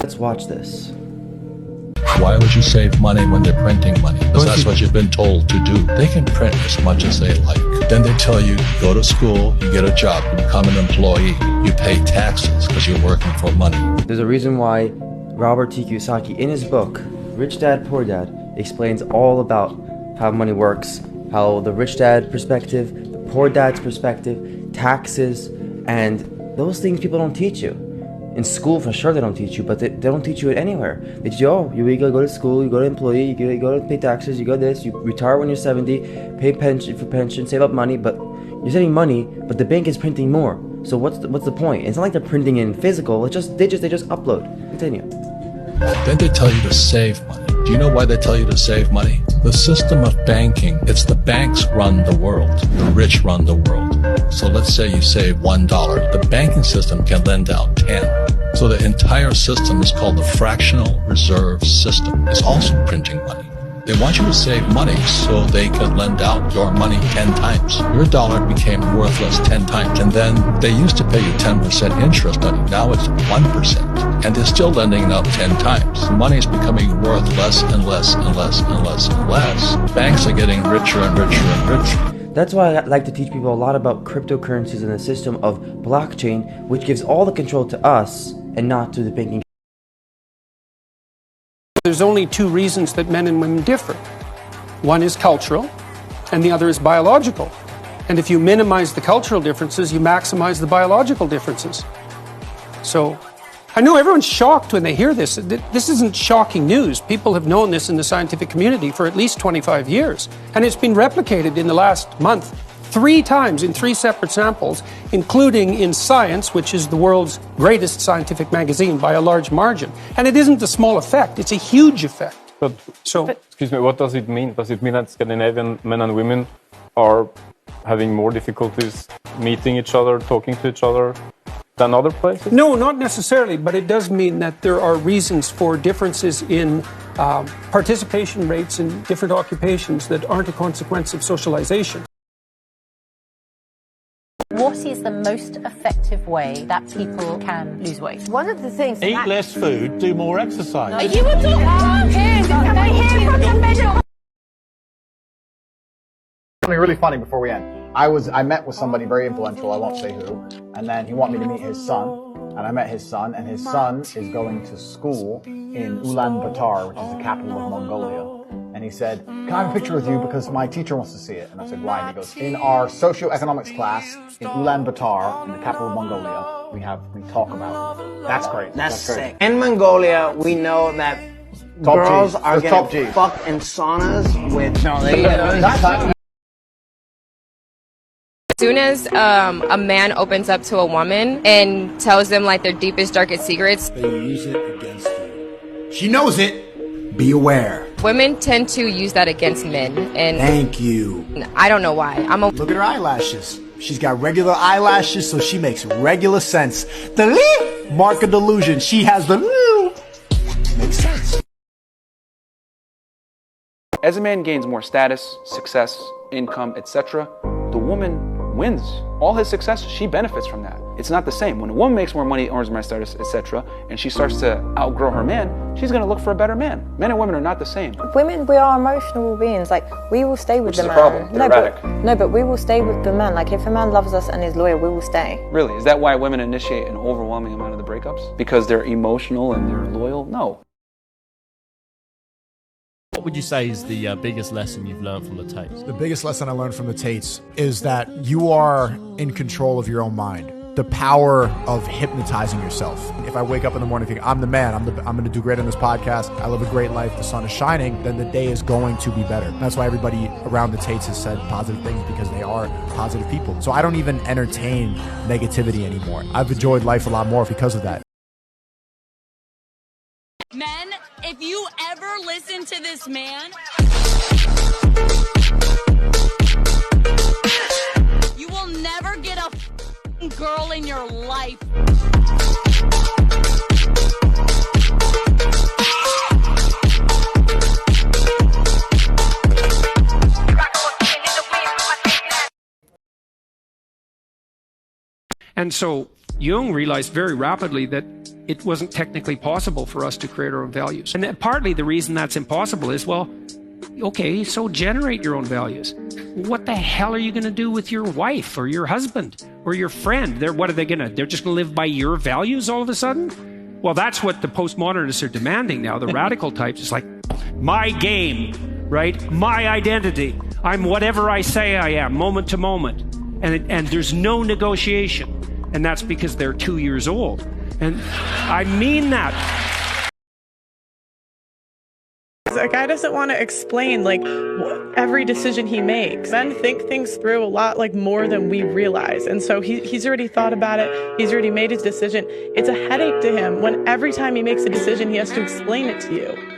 Let's watch this. Why would you save money when they're printing money? Because that's what you've been told to do. They can print as much as they like. Then they tell you, go to school, you get a job, you become an employee, you pay taxes because you're working for money. There's a reason why Robert T. Kiyosaki, in his book, Rich Dad, Poor Dad, explains all about how money works, how the rich dad perspective, the poor dad's perspective, taxes, and those things people don't teach you. In school, for sure, they don't teach you, but they don't teach you it anywhere. They teach you, oh, you gotta go to school, you go to employee, you go to pay taxes, you go this, you retire when you're 70, pay pension, save up money, but you're saving money, but the bank is printing more. So what's the point? It's not like they're printing in physical. They just upload. Continue. Then they tell you to save money. Do you know why they tell you to save money? The system of banking, it's the banks run the world. The rich run the world. So let's say you save $1. The banking system can lend out 10. So the entire system is called the fractional reserve system. It's also printing money. They want you to save money so they can lend out your money 10 times. Your dollar became worthless 10 times. And then they used to pay you 10% interest on it. Now it's 1%. And they're still lending it out 10 times. The money is becoming worth less and less and less and less and less. Banks are getting richer and richer and richer. That's why I like to teach people a lot about cryptocurrencies and the system of blockchain, which gives all the control to us and not to the banking. There's only two reasons that men and women differ. One is cultural, and the other is biological. And if you minimize the cultural differences, you maximize the biological differences. So, I know everyone's shocked when they hear this. This isn't shocking news. People have known this in the scientific community for at least 25 years. And it's been replicated in the last month 3 times in 3 separate samples, including in Science, which is the world's greatest scientific magazine by a large margin. And it isn't a small effect, it's a huge effect. But, excuse me, what does it mean? Does it mean that Scandinavian men and women are having more difficulties meeting each other, talking to each other than other places? No, not necessarily, but it does mean that there are reasons for differences in participation rates in different occupations that aren't a consequence of socialization. What is the most effective way that people can lose weight? One of the things... Eat less food, do more exercise. No, you were talking from the middle. Something really funny before we end. I met with somebody very influential, I won't say who, and then he wanted me to meet his son, and I met his son, and his son is going to school in Ulaanbaatar, which is the capital of Mongolia. And he said, can I have a picture with you because my teacher wants to see it? And I said, why? And he goes, in our socioeconomics class in Ulaanbaatar, in the capital of Mongolia, we talk about it. That's great. That's sick. In Mongolia, we know that girls are getting fucked in saunas with... No, As soon as a man opens up to a woman and tells them like their deepest, darkest secrets, they use it against you. She knows it. Be aware. Women tend to use that against men. And thank you. I don't know why. Look at her eyelashes. She's got regular eyelashes, so she makes regular sense. The mark of delusion. She has the makes sense. As a man gains more status, success, income, etc., the woman wins. All his success, she benefits from that. It's not the same. When a woman makes more money, earns more status, etc., and she starts to outgrow her man, she's going to look for a better man. Men and women are not the same. Women, we are emotional beings. Like, we will stay with the man. Which is a problem. They're erratic. But we will stay with the man. Like, if a man loves us and is loyal, we will stay. Really? Is that why women initiate an overwhelming amount of the breakups? Because they're emotional and they're loyal? No. What would you say is the biggest lesson you've learned from the Tates? The biggest lesson I learned from the Tates is that you are in control of your own mind. The power of hypnotizing yourself. If I wake up in the morning thinking, I'm the man, I'm going to do great on this podcast, I live a great life, the sun is shining, then the day is going to be better. That's why everybody around the Tates has said positive things, because they are positive people. So I don't even entertain negativity anymore. I've enjoyed life a lot more because of that. Men, if you ever listen to this man, you will never get a girl in your life. And so Jung realized very rapidly that it wasn't technically possible for us to create our own values. And then partly the reason that's impossible is, well, okay, so generate your own values. What the hell are you going to do with your wife or your husband or your friend? What are they going to, they're just going to live by your values all of a sudden? Well, that's what the postmodernists are demanding now. The radical types, it's like, my game, right? My identity. I'm whatever I say I am, moment to moment. And there's no negotiation. And that's because they're 2 years old. And I mean that. A guy doesn't want to explain like every decision he makes. Men think things through a lot like more than we realize. And so he's already thought about it. He's already made his decision. It's a headache to him when every time he makes a decision, he has to explain it to you.